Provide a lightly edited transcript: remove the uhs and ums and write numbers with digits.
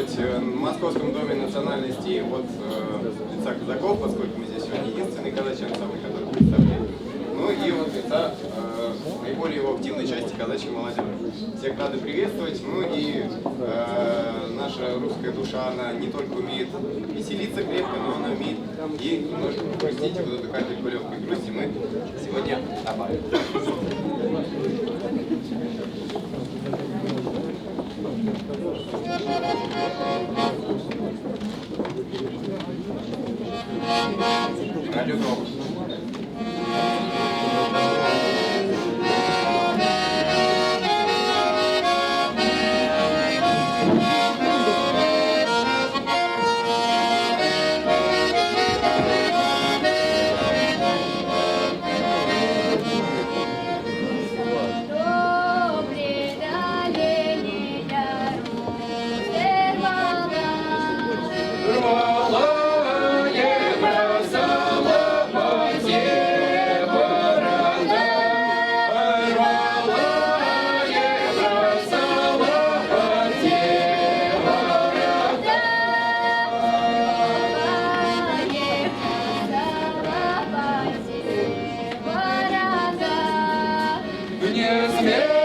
приветствовать в Московском доме национальностей от лица казаков, поскольку мы здесь сегодня единственный казачий ансамбль, который представляет. Ну и от лица наиболее его активной части казачьей молодежи. Всех рады приветствовать. Ну и наша русская душа, она не только умеет веселиться крепко, но она умеет и немножко пропустить вот эту капельку легкой грусти. Мы сегодня добавим. Радиогромко. Не смей!